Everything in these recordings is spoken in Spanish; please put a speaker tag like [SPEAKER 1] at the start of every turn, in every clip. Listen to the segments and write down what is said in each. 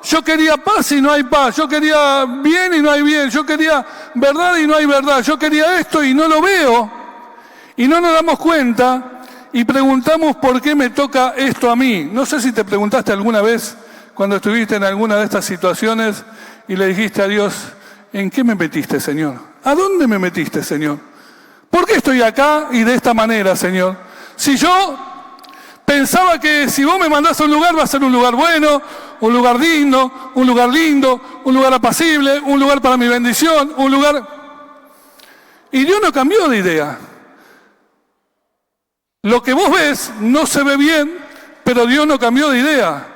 [SPEAKER 1] Yo quería paz y no hay paz. Yo quería bien y no hay bien. Yo quería verdad y no hay verdad. Yo quería esto y no lo veo. Y no nos damos cuenta y preguntamos por qué me toca esto a mí. No sé si te preguntaste alguna vez cuando estuviste en alguna de estas situaciones y le dijiste a Dios, ¿en qué me metiste, Señor? ¿A dónde me metiste, Señor? ¿Por qué estoy acá y de esta manera, Señor? Si yo pensaba que si vos me mandás a un lugar va a ser un lugar bueno, un lugar digno, un lugar lindo, un lugar apacible, un lugar para mi bendición, un lugar... Y Dios no cambió de idea. Lo que vos ves no se ve bien, pero Dios no cambió de idea.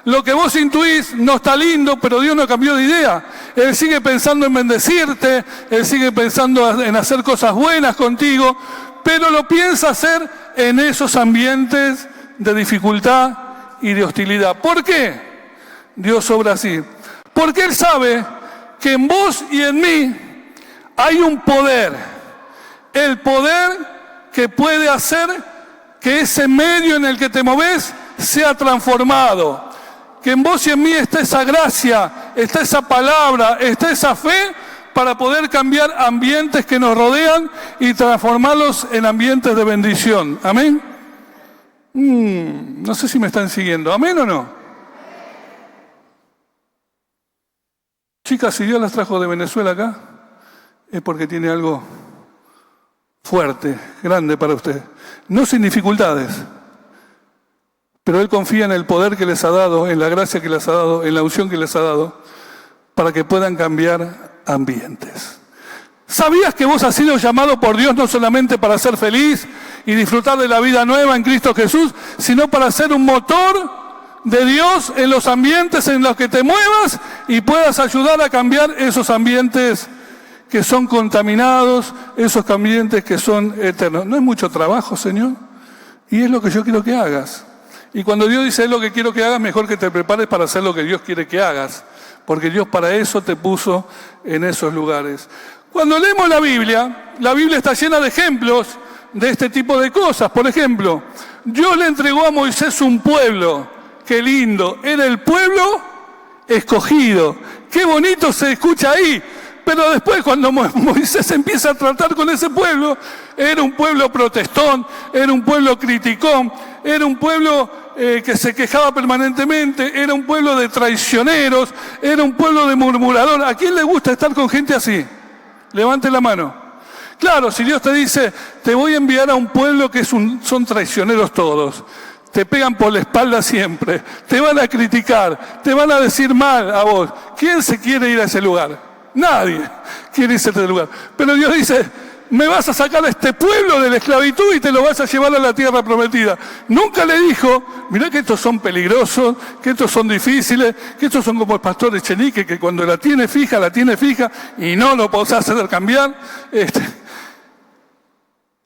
[SPEAKER 1] Lo que vos intuís no está lindo, pero Dios no cambió de idea. Él sigue pensando en bendecirte, Él sigue pensando en hacer cosas buenas contigo, pero lo piensa hacer en esos ambientes de dificultad y de hostilidad. ¿Por qué Dios obra así? Porque Él sabe que en vos y en mí hay un poder. El poder que puede hacer que ese medio en el que te moves sea transformado. Que en vos y en mí está esa gracia, está esa palabra, está esa fe para poder cambiar ambientes que nos rodean y transformarlos en ambientes de bendición. ¿Amén? No sé si me están siguiendo. ¿Amén o no? Chicas, si Dios las trajo de Venezuela acá, es porque tiene algo fuerte, grande para usted. No sin dificultades. Pero Él confía en el poder que les ha dado, en la gracia que les ha dado, en la unción que les ha dado, para que puedan cambiar ambientes. ¿Sabías que vos has sido llamado por Dios no solamente para ser feliz y disfrutar de la vida nueva en Cristo Jesús, sino para ser un motor de Dios en los ambientes en los que te muevas y puedas ayudar a cambiar esos ambientes que son contaminados, esos ambientes que son eternos? ¿No es mucho trabajo, Señor? Y es lo que yo quiero que hagas. Y cuando Dios dice es lo que quiero que hagas, mejor que te prepares para hacer lo que Dios quiere que hagas, porque Dios para eso te puso en esos lugares. Cuando leemos la Biblia está llena de ejemplos de este tipo de cosas. Por ejemplo, Dios le entregó a Moisés un pueblo. Qué lindo, era el pueblo escogido. Qué bonito se escucha ahí. Pero después cuando Moisés empieza a tratar con ese pueblo, era un pueblo protestón, era un pueblo criticón, era un pueblo que se quejaba permanentemente, era un pueblo de traicioneros, era un pueblo de murmuradores. ¿A quién le gusta estar con gente así? Levante la mano. Claro, si Dios te dice, te voy a enviar a un pueblo que son traicioneros todos, te pegan por la espalda siempre, te van a criticar, te van a decir mal a vos. ¿Quién se quiere ir a ese lugar? Nadie quiere irse a ese lugar. Pero Dios dice, me vas a sacar a este pueblo de la esclavitud y te lo vas a llevar a la tierra prometida. Nunca le dijo, mirá que estos son peligrosos, que estos son difíciles, que estos son como el pastor Echenique, que cuando la tiene fija y no lo podés hacer cambiar.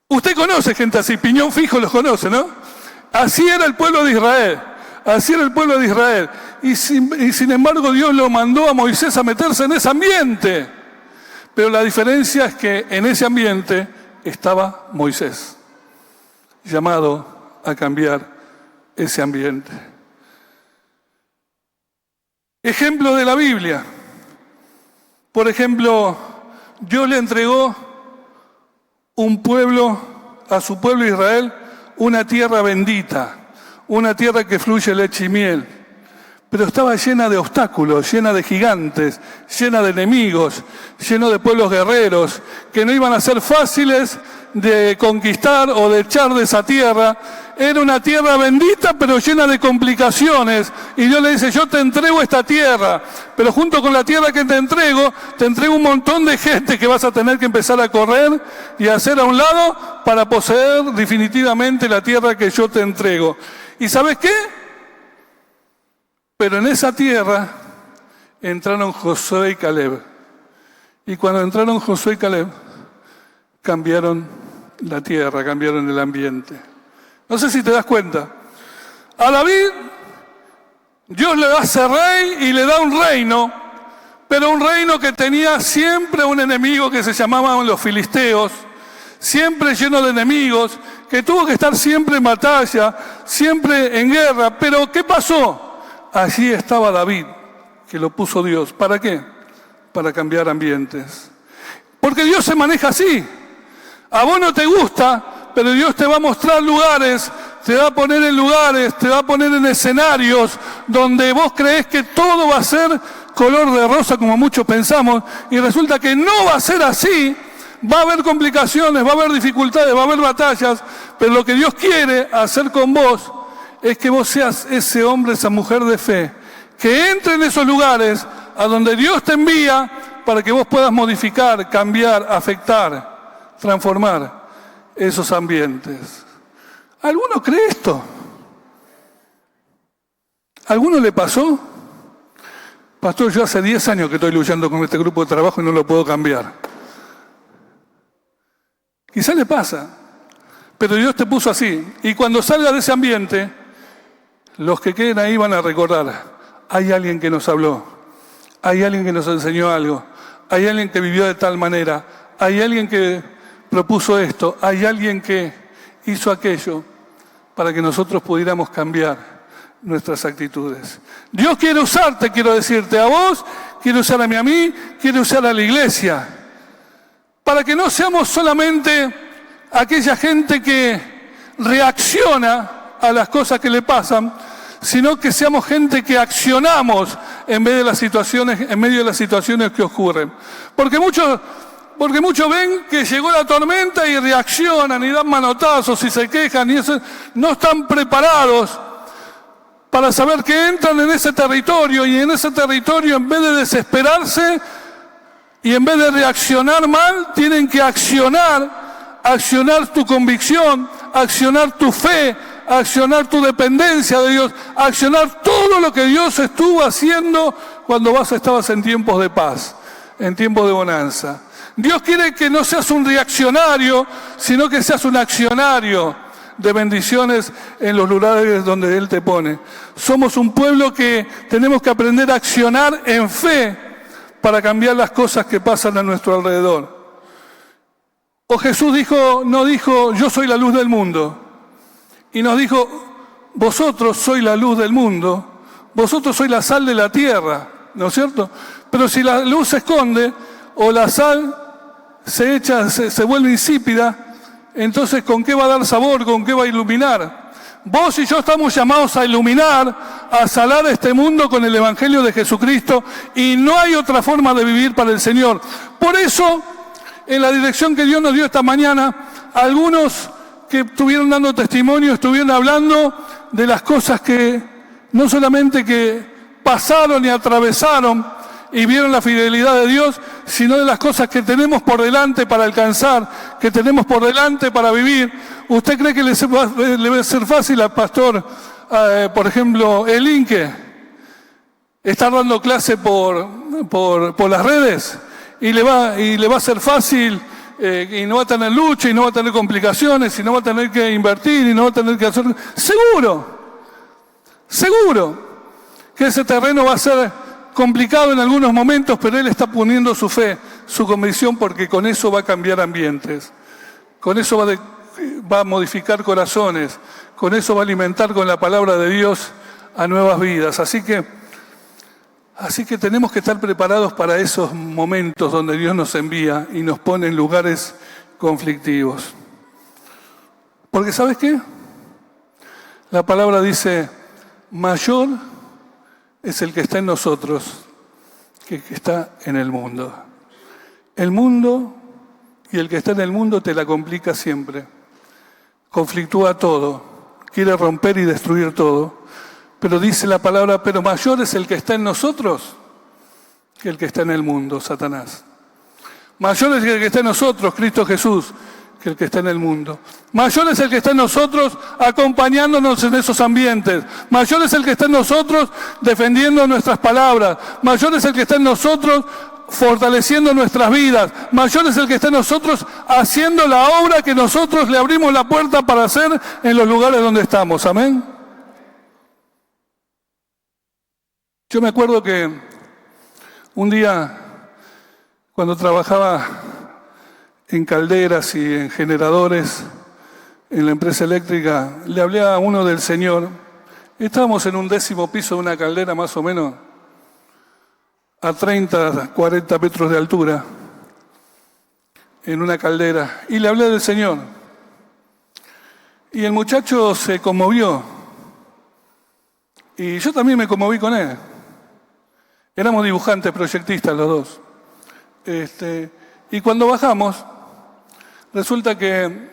[SPEAKER 1] Usted conoce gente así, piñón fijo los conoce, ¿no? Así era el pueblo de Israel. Así era el pueblo de Israel. Y sin embargo Dios lo mandó a Moisés a meterse en ese ambiente. Pero la diferencia es que en ese ambiente estaba Moisés, llamado a cambiar ese ambiente. Ejemplo de la Biblia. Por ejemplo, Dios le entregó a su pueblo Israel, una tierra bendita, una tierra que fluye leche y miel. Pero estaba llena de obstáculos, llena de gigantes, llena de enemigos, llena de pueblos guerreros que no iban a ser fáciles de conquistar o de echar de esa tierra. Era una tierra bendita pero llena de complicaciones. Y Dios le dice, yo te entrego esta tierra, pero junto con la tierra que te entrego un montón de gente que vas a tener que empezar a correr y a hacer a un lado para poseer definitivamente la tierra que yo te entrego. ¿Y sabes qué? Pero en esa tierra entraron Josué y Caleb. Y cuando entraron Josué y Caleb, cambiaron la tierra, cambiaron el ambiente. No sé si te das cuenta. A David, Dios le hace rey y le da un reino, pero un reino que tenía siempre un enemigo que se llamaban los filisteos, siempre lleno de enemigos, que tuvo que estar siempre en batalla, siempre en guerra. Pero ¿qué pasó? Allí estaba David, que lo puso Dios. ¿Para qué? Para cambiar ambientes. Porque Dios se maneja así. A vos no te gusta, pero Dios te va a mostrar lugares, te va a poner en lugares, te va a poner en escenarios donde vos creés que todo va a ser color de rosa, como muchos pensamos, y resulta que no va a ser así. Va a haber complicaciones, va a haber dificultades, va a haber batallas, pero lo que Dios quiere hacer con vos es que vos seas ese hombre, esa mujer de fe, que entre en esos lugares a donde Dios te envía para que vos puedas modificar, cambiar, afectar, transformar esos ambientes. ¿Alguno cree esto? ¿Alguno le pasó? Pastor, yo hace 10 años que estoy luchando con este grupo de trabajo y no lo puedo cambiar. Quizá le pasa, pero Dios te puso así. Y cuando salga de ese ambiente, los que queden ahí van a recordar, hay alguien que nos habló, hay alguien que nos enseñó algo, hay alguien que vivió de tal manera, hay alguien que propuso esto, hay alguien que hizo aquello para que nosotros pudiéramos cambiar nuestras actitudes. Dios quiere usarte, quiero decirte, a vos, quiere usarme a mí, quiere usar a la iglesia, para que no seamos solamente aquella gente que reacciona a las cosas que le pasan, sino que seamos gente que accionamos en medio de las situaciones que ocurren. Porque muchos ven que llegó la tormenta y reaccionan y dan manotazos y se quejan y eso, no están preparados para saber que entran en ese territorio, y en ese territorio, en vez de desesperarse y en vez de reaccionar mal, tienen que accionar tu convicción, accionar tu fe, accionar tu dependencia de Dios, accionar todo lo que Dios estuvo haciendo cuando vos estabas en tiempos de paz, en tiempos de bonanza. Dios quiere que no seas un reaccionario, sino que seas un accionario de bendiciones en los lugares donde Él te pone. Somos un pueblo que tenemos que aprender a accionar en fe para cambiar las cosas que pasan a nuestro alrededor. O Jesús no dijo, yo soy la luz del mundo. Y nos dijo, vosotros sois la luz del mundo, vosotros sois la sal de la tierra, ¿no es cierto? Pero si la luz se esconde o la sal se vuelve insípida, entonces ¿con qué va a dar sabor? ¿Con qué va a iluminar? Vos y yo estamos llamados a iluminar, a salar este mundo con el Evangelio de Jesucristo, y no hay otra forma de vivir para el Señor. Por eso, en la dirección que Dios nos dio esta mañana, algunos que estuvieron dando testimonio, estuvieron hablando de las cosas que no solamente que pasaron y atravesaron y vieron la fidelidad de Dios, sino de las cosas que tenemos por delante para alcanzar, que tenemos por delante para vivir. ¿Usted cree que le va a ser fácil al pastor, por ejemplo, el Inque, estar dando clase por las redes? Y le va a ser fácil, y no va a tener lucha, y no va a tener complicaciones, y no va a tener que invertir, y no va a tener que hacer... Seguro que ese terreno va a ser complicado en algunos momentos, pero él está poniendo su fe, su convicción, porque con eso va a cambiar ambientes, con eso va a modificar corazones, con eso va a alimentar con la palabra de Dios a nuevas vidas. Así que tenemos que estar preparados para esos momentos donde Dios nos envía y nos pone en lugares conflictivos. Porque ¿sabes qué? La palabra dice, mayor es el que está en nosotros que el que está en el mundo. El mundo y el que está en el mundo te la complica siempre. Conflictúa todo, quiere romper y destruir todo. Pero dice la palabra, pero mayor es el que está en nosotros que el que está en el mundo, Satanás. Mayor es el que está en nosotros, Cristo Jesús, que el que está en el mundo. Mayor es el que está en nosotros acompañándonos en esos ambientes. Mayor es el que está en nosotros defendiendo nuestras palabras. Mayor es el que está en nosotros fortaleciendo nuestras vidas. Mayor es el que está en nosotros haciendo la obra que nosotros le abrimos la puerta para hacer en los lugares donde estamos. Amén. Yo me acuerdo que un día, cuando trabajaba en calderas y en generadores en la empresa eléctrica, le hablé a uno del Señor. Estábamos en un 10º piso de una caldera más o menos, a 30, 40 metros de altura, en una caldera, y le hablé del Señor. Y el muchacho se conmovió, y yo también me conmoví con él. Éramos dibujantes, proyectistas los dos. Y cuando bajamos, resulta que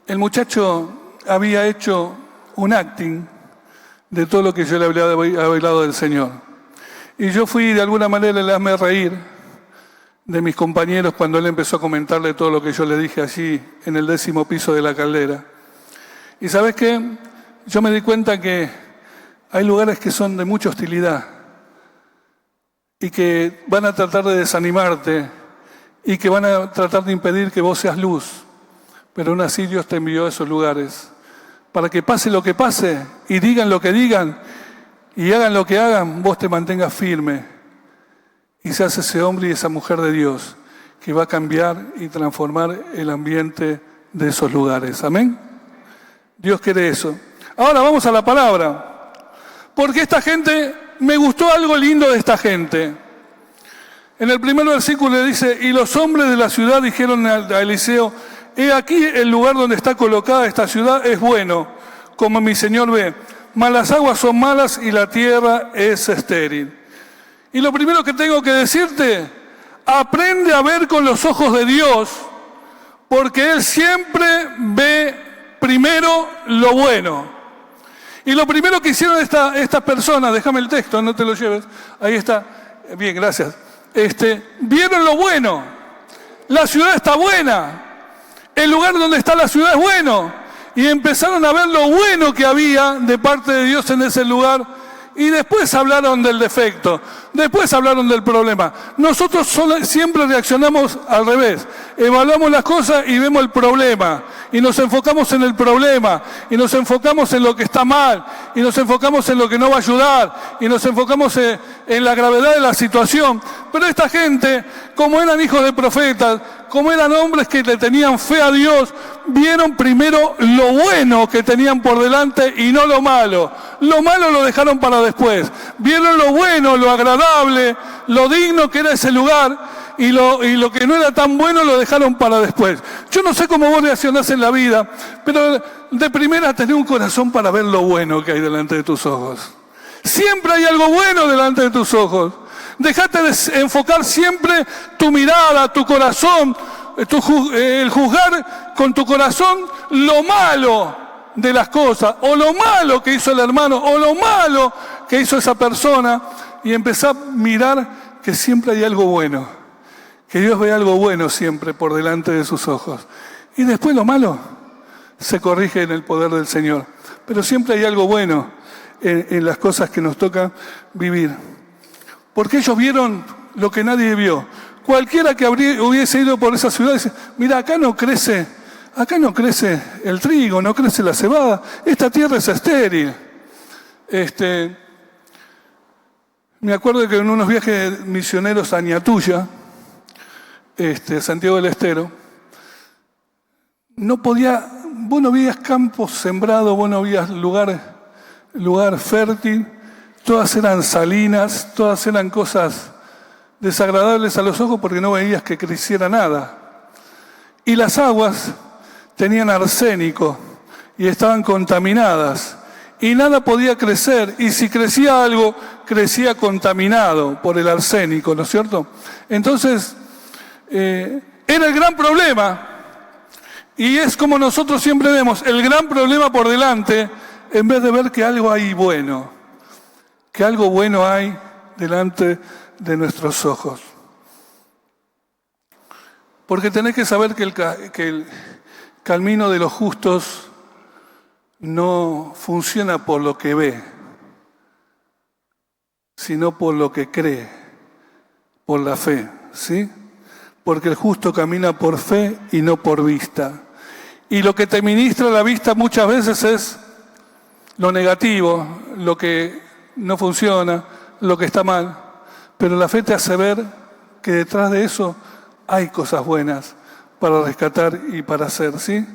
[SPEAKER 1] el muchacho había hecho un acting de todo lo que yo le había hablado del Señor. Y yo fui, de alguna manera, le hazme reír de mis compañeros cuando él empezó a comentarle todo lo que yo le dije allí en el 10º piso de la caldera. Y ¿sabes qué? Yo me di cuenta que hay lugares que son de mucha hostilidad y que van a tratar de desanimarte y que van a tratar de impedir que vos seas luz. Pero aún así Dios te envió a esos lugares para que pase lo que pase y digan lo que digan y hagan lo que hagan, vos te mantengas firme y seas ese hombre y esa mujer de Dios que va a cambiar y transformar el ambiente de esos lugares. ¿Amén? Dios quiere eso. Ahora vamos a la palabra, porque esta gente, me gustó algo lindo de esta gente. En el primer versículo le dice, y los hombres de la ciudad dijeron a Eliseo, he aquí el lugar donde está colocada esta ciudad es bueno, como mi Señor ve, mas las aguas son malas y la tierra es estéril. Y lo primero que tengo que decirte, aprende a ver con los ojos de Dios, porque Él siempre ve primero lo bueno. Y lo primero que hicieron estas personas, déjame el texto, no te lo lleves, ahí está, bien, gracias. Vieron lo bueno, la ciudad está buena, el lugar donde está la ciudad es bueno, y empezaron a ver lo bueno que había de parte de Dios en ese lugar, y después hablaron del defecto, después hablaron del problema. Nosotros siempre reaccionamos al revés, evaluamos las cosas y vemos el problema, y nos enfocamos en el problema, y nos enfocamos en lo que está mal, y nos enfocamos en lo que no va a ayudar, y nos enfocamos en la gravedad de la situación. Pero esta gente, como eran hijos de profetas, como eran hombres que le tenían fe a Dios, vieron primero lo bueno que tenían por delante y no lo malo. Lo malo lo dejaron para después. Vieron lo bueno, lo agradable, lo digno que era ese lugar, y lo que no era tan bueno lo dejaron para después. Yo no sé cómo vos reaccionás en la vida, pero de primera tenés un corazón para ver lo bueno que hay delante de tus ojos. Siempre hay algo bueno delante de tus ojos. Dejate de enfocar siempre tu mirada, tu corazón, el juzgar con tu corazón lo malo de las cosas, o lo malo que hizo el hermano, o lo malo que hizo esa persona, y empezar a mirar que siempre hay algo bueno, que Dios ve algo bueno siempre por delante de sus ojos. Y después lo malo se corrige en el poder del Señor. Pero siempre hay algo bueno en las cosas que nos toca vivir. Porque ellos vieron lo que nadie vio. Cualquiera que hubiese ido por esa ciudad dice, mira, acá no crece el trigo, no crece la cebada, esta tierra es estéril. Me acuerdo que en unos viajes misioneros a Ñatuya, Santiago del Estero, vos no veías campos sembrados, vos no veías lugar fértil, todas eran salinas, todas eran cosas desagradables a los ojos porque no veías que creciera nada. Y las aguas tenían arsénico y estaban contaminadas y nada podía crecer, y si crecía algo, crecía contaminado por el arsénico, ¿no es cierto? Entonces, era el gran problema, y es como nosotros siempre vemos el gran problema por delante, en vez de ver que algo hay bueno, que algo bueno hay delante de nuestros ojos. Porque tenés que saber que el camino de los justos no funciona por lo que ve, sino por lo que cree, por la fe, ¿sí? Porque el justo camina por fe y no por vista. Y lo que te ministra la vista muchas veces es lo negativo, lo que no funciona, lo que está mal. Pero la fe te hace ver que detrás de eso hay cosas buenas para rescatar y para hacer, ¿sí?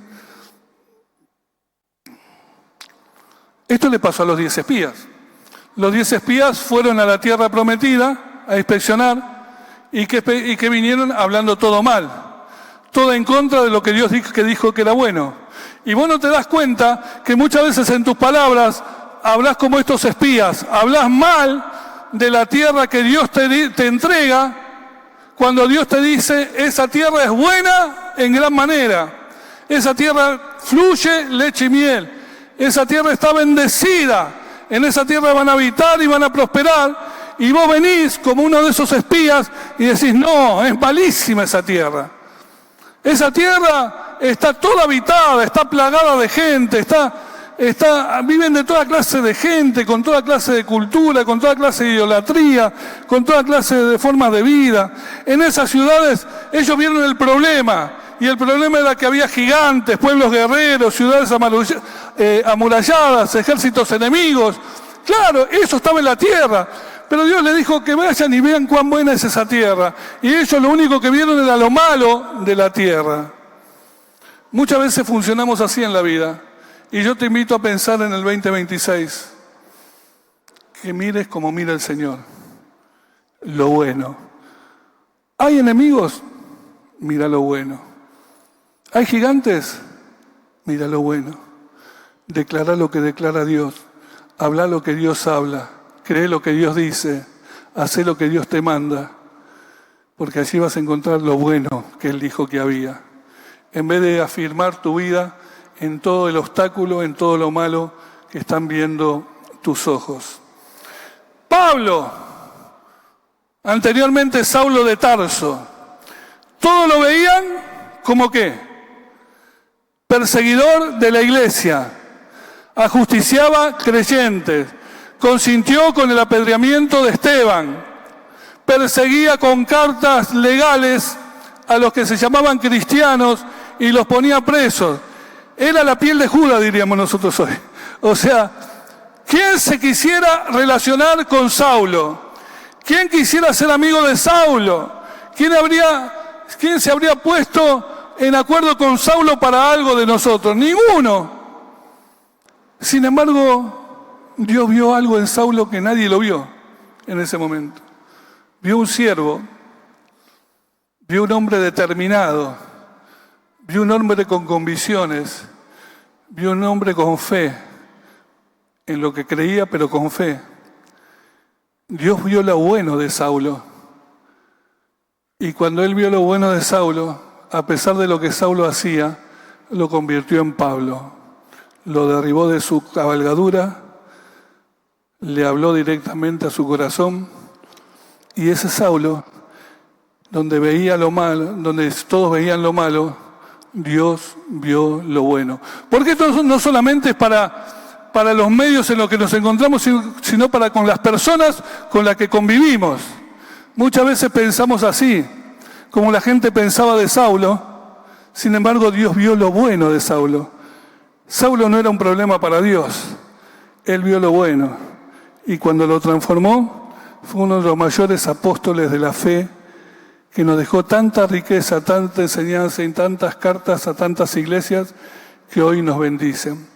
[SPEAKER 1] Esto le pasó a los 10 espías. los 10 espías fueron a la tierra prometida a inspeccionar y que vinieron hablando todo mal, todo en contra de lo que Dios dijo que era bueno. Y vos no te das cuenta que muchas veces en tus palabras hablas como estos espías, hablas mal de la tierra que Dios te entrega, cuando Dios te dice, esa tierra es buena en gran manera, esa tierra fluye leche y miel, esa tierra está bendecida, en esa tierra van a habitar y van a prosperar, y vos venís como uno de esos espías y decís, no, es malísima esa tierra. Esa tierra está toda habitada, está plagada de gente, viven de toda clase de gente, con toda clase de cultura, con toda clase de idolatría, con toda clase de formas de vida. En esas ciudades ellos vieron el problema, y el problema era que había gigantes, pueblos guerreros, ciudades amuralladas, ejércitos enemigos. Claro, eso estaba en la tierra, pero Dios les dijo que vayan y vean cuán buena es esa tierra. Y ellos lo único que vieron era lo malo de la tierra. Muchas veces funcionamos así en la vida. Y yo te invito a pensar en el 2026, que mires como mira el Señor, lo bueno. ¿Hay enemigos? Mira lo bueno. ¿Hay gigantes? Mira lo bueno. Declara lo que declara Dios, habla lo que Dios habla, cree lo que Dios dice, hace lo que Dios te manda, porque allí vas a encontrar lo bueno que Él dijo que había. En vez de afirmar tu vida en todo el obstáculo, en todo lo malo que están viendo tus ojos. Pablo, anteriormente Saulo de Tarso, todos lo veían como ¿qué? Perseguidor de la iglesia, ajusticiaba creyentes, consintió con el apedreamiento de Esteban, perseguía con cartas legales a los que se llamaban cristianos y los ponía presos. Era la piel de Judas, diríamos nosotros hoy. O sea, ¿quién se quisiera relacionar con Saulo? ¿Quién quisiera ser amigo de Saulo? ¿Quién se habría puesto en acuerdo con Saulo para algo de nosotros? Ninguno. Sin embargo, Dios vio algo en Saulo que nadie lo vio en ese momento. Vio un siervo, vio un hombre determinado, vio un hombre con convicciones, vio un hombre con fe, en lo que creía, pero con fe. Dios vio lo bueno de Saulo. Y cuando Él vio lo bueno de Saulo, a pesar de lo que Saulo hacía, lo convirtió en Pablo. Lo derribó de su cabalgadura, le habló directamente a su corazón, y ese Saulo, donde veía lo malo, donde todos veían lo malo, Dios vio lo bueno. Porque esto no solamente es para los medios en los que nos encontramos, sino para con las personas con las que convivimos. Muchas veces pensamos así, como la gente pensaba de Saulo. Sin embargo, Dios vio lo bueno de Saulo. Saulo no era un problema para Dios. Él vio lo bueno. Y cuando lo transformó, fue uno de los mayores apóstoles de la fe, que nos dejó tanta riqueza, tanta enseñanza y tantas cartas a tantas iglesias que hoy nos bendicen.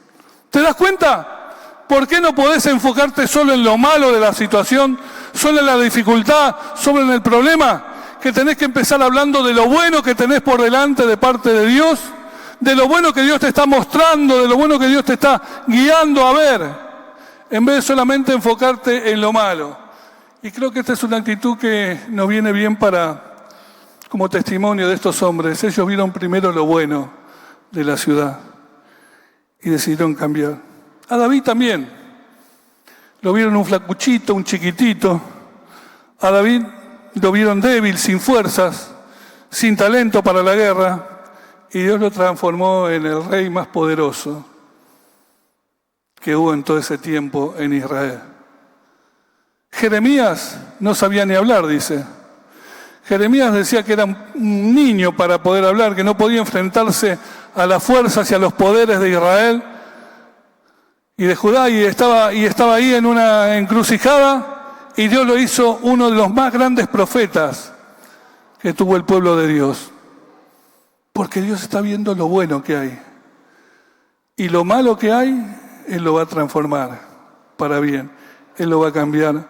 [SPEAKER 1] ¿Te das cuenta? ¿Por qué no podés enfocarte solo en lo malo de la situación, solo en la dificultad, solo en el problema? Que tenés que empezar hablando de lo bueno que tenés por delante de parte de Dios, de lo bueno que Dios te está mostrando, de lo bueno que Dios te está guiando a ver, en vez de solamente enfocarte en lo malo. Y creo que esta es una actitud que nos viene bien como testimonio de estos hombres. Ellos vieron primero lo bueno de la ciudad y decidieron cambiar. A David también. Lo vieron un flacuchito, un chiquitito. A David lo vieron débil, sin fuerzas, sin talento para la guerra. Y Dios lo transformó en el rey más poderoso que hubo en todo ese tiempo en Israel. Jeremías no sabía ni hablar, dice. Jeremías decía que era un niño para poder hablar, que no podía enfrentarse a las fuerzas y a los poderes de Israel y de Judá, y estaba ahí en una encrucijada, y Dios lo hizo uno de los más grandes profetas que tuvo el pueblo de Dios. Porque Dios está viendo lo bueno que hay. Y lo malo que hay, Él lo va a transformar para bien. Él lo va a cambiar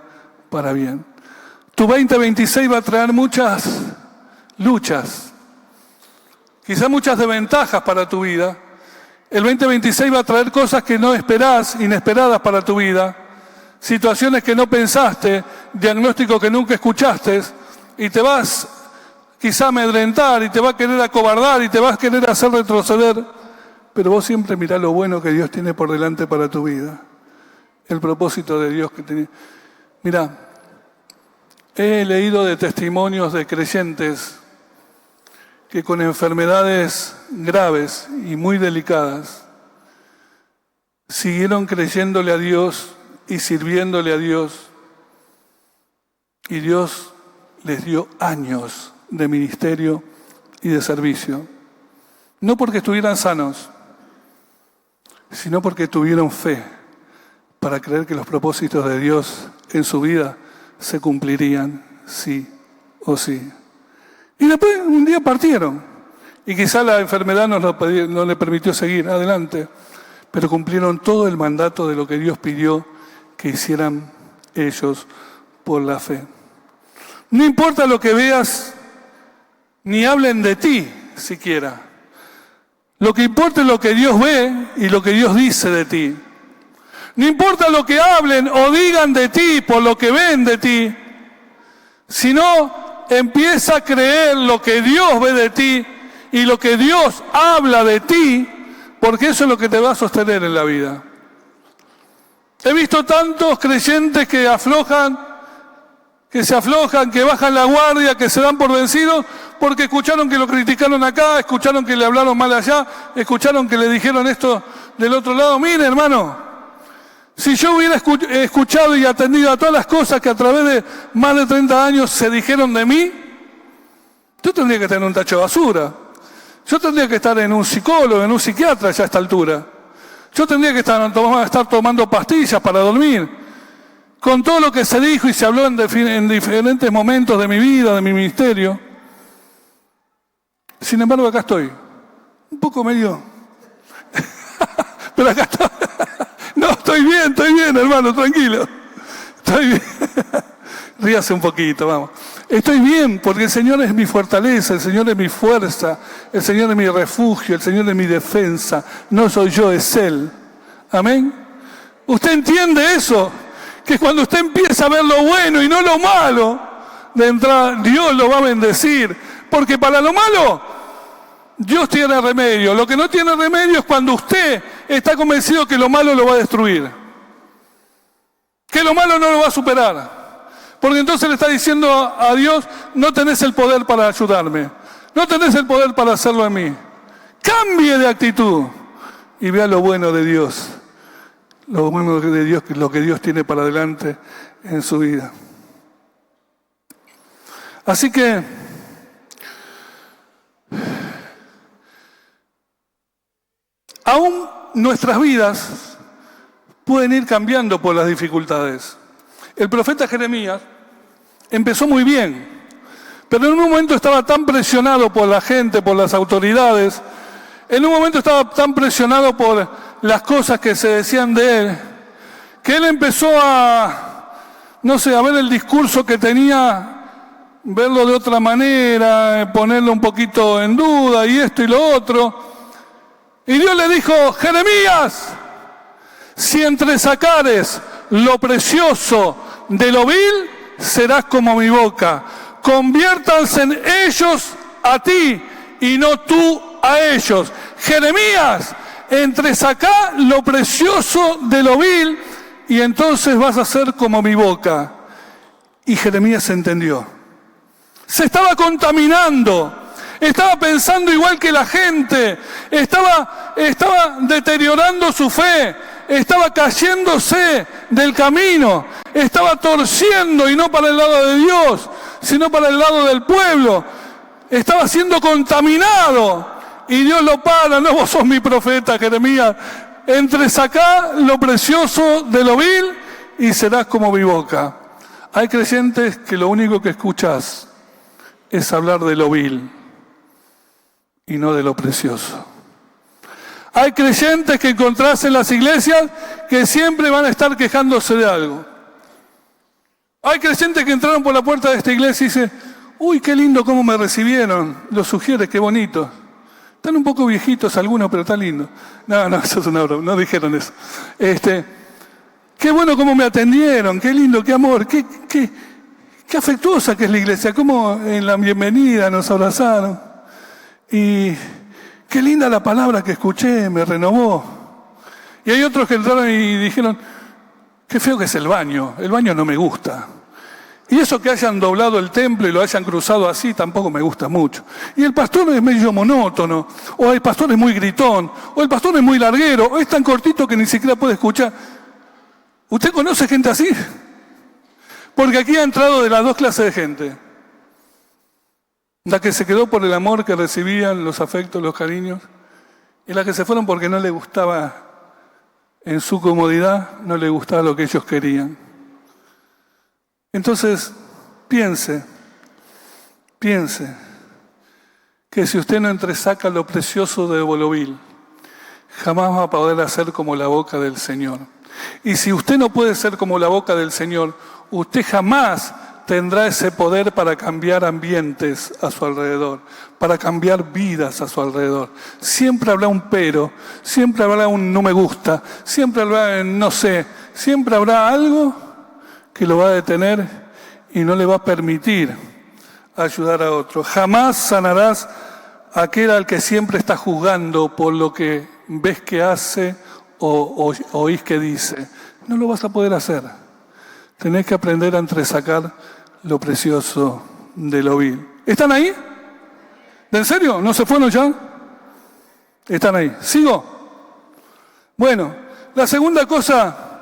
[SPEAKER 1] para bien. Tu 2026 va a traer muchas luchas, quizás muchas desventajas para tu vida. El 2026 va a traer cosas que no esperás, inesperadas para tu vida, situaciones que no pensaste, diagnósticos que nunca escuchaste, y te vas quizá a amedrentar y te va a querer acobardar y te vas a querer hacer retroceder, pero vos siempre mirá lo bueno que Dios tiene por delante para tu vida, el propósito de Dios que tiene. Mirá, he leído de testimonios de creyentes que con enfermedades graves y muy delicadas siguieron creyéndole a Dios y sirviéndole a Dios, y Dios les dio años de ministerio y de servicio, no porque estuvieran sanos, sino porque tuvieron fe para creer que los propósitos de Dios en su vida se cumplirían sí o sí. Y después un día partieron, y quizá la enfermedad no le permitió seguir adelante, pero cumplieron todo el mandato de lo que Dios pidió que hicieran ellos por la fe. No importa lo que veas, ni hablen de ti siquiera. Lo que importa es lo que Dios ve y lo que Dios dice de ti. No importa lo que hablen o digan de ti por lo que ven de ti, sino empieza a creer lo que Dios ve de ti y lo que Dios habla de ti, porque eso es lo que te va a sostener en la vida. He visto tantos creyentes que se aflojan, que bajan la guardia, que se dan por vencidos, porque escucharon que lo criticaron acá, escucharon que le hablaron mal allá, escucharon que le dijeron esto del otro lado. Mire, hermano, si yo hubiera escuchado y atendido a todas las cosas que a través de más de 30 años se dijeron de mí, yo tendría que tener un tacho de basura. Yo tendría que estar en un psicólogo, en un psiquiatra ya a esta altura. Yo tendría que estar tomando pastillas para dormir. Con todo lo que se dijo y se habló en diferentes momentos de mi vida, de mi ministerio. Sin embargo, acá estoy. Un poco medio... Pero acá estoy. No, estoy bien, hermano, tranquilo. Estoy bien. Ríase un poquito, vamos. Estoy bien porque el Señor es mi fortaleza, el Señor es mi fuerza, el Señor es mi refugio, el Señor es mi defensa. No soy yo, es Él. Amén. ¿Usted entiende eso? Que cuando usted empieza a ver lo bueno y no lo malo, de entrada Dios lo va a bendecir. Porque para lo malo, Dios tiene remedio. Lo que no tiene remedio es cuando usted está convencido que lo malo lo va a destruir. Que lo malo no lo va a superar. Porque entonces le está diciendo a Dios, no tenés el poder para ayudarme. No tenés el poder para hacerlo en mí. Cambie de actitud y vea lo bueno de Dios. Lo bueno de Dios, lo que Dios tiene para adelante en su vida. Así que aún nuestras vidas pueden ir cambiando por las dificultades. El profeta Jeremías empezó muy bien, pero en un momento estaba tan presionado por la gente, por las autoridades, en un momento estaba tan presionado por las cosas que se decían de él, que él empezó a ver el discurso que tenía, verlo de otra manera, ponerlo un poquito en duda y esto y lo otro. Y Dios le dijo, Jeremías, si entresacares lo precioso de lo vil, serás como mi boca. Conviértanse en ellos a ti y no tú a ellos. Jeremías, entresacá lo precioso de lo vil y entonces vas a ser como mi boca. Y Jeremías entendió. Se estaba contaminando. Estaba pensando igual que la gente, estaba deteriorando su fe, estaba cayéndose del camino, estaba torciendo y no para el lado de Dios, sino para el lado del pueblo. Estaba siendo contaminado y Dios lo para. No, vos sos mi profeta, Jeremías. Entresacá lo precioso de lo vil y serás como mi boca. Hay creyentes que lo único que escuchas es hablar de lo vil y no de lo precioso. Hay creyentes que encontrás en las iglesias que siempre van a estar quejándose de algo. Hay creyentes que entraron por la puerta de esta iglesia y dicen, uy, qué lindo cómo me recibieron. Los sugieres, qué bonito. Están un poco viejitos algunos, pero está lindo. No, eso es una broma, no dijeron eso. Qué bueno cómo me atendieron, qué lindo, qué amor, qué afectuosa que es la iglesia, cómo en la bienvenida nos abrazaron. Y qué linda la palabra que escuché, me renovó. Y hay otros que entraron y dijeron, qué feo que es el baño no me gusta. Y eso que hayan doblado el templo y lo hayan cruzado así tampoco me gusta mucho. Y el pastor es medio monótono, o el pastor es muy gritón, o el pastor es muy larguero, o es tan cortito que ni siquiera puede escuchar. ¿Usted conoce gente así? Porque aquí ha entrado de las dos clases de gente. La que se quedó por el amor que recibían, los afectos, los cariños, y la que se fueron porque no le gustaba en su comodidad, no le gustaba lo que ellos querían. Entonces, piense que si usted no entresaca lo precioso de Bolovil, jamás va a poder hacer como la boca del Señor. Y si usted no puede ser como la boca del Señor, usted jamás tendrá ese poder para cambiar ambientes a su alrededor, para cambiar vidas a su alrededor. Siempre habrá un pero, siempre habrá un no me gusta, siempre habrá no sé, siempre habrá algo que lo va a detener y no le va a permitir ayudar a otro. Jamás sanarás a aquel al que siempre está juzgando por lo que ves que hace o oís que dice. No lo vas a poder hacer. Tenés que aprender a entresacar lo precioso de lo vil. ¿Están ahí? ¿En serio? ¿No se fueron ya? Están ahí. ¿Sigo? Bueno, la segunda cosa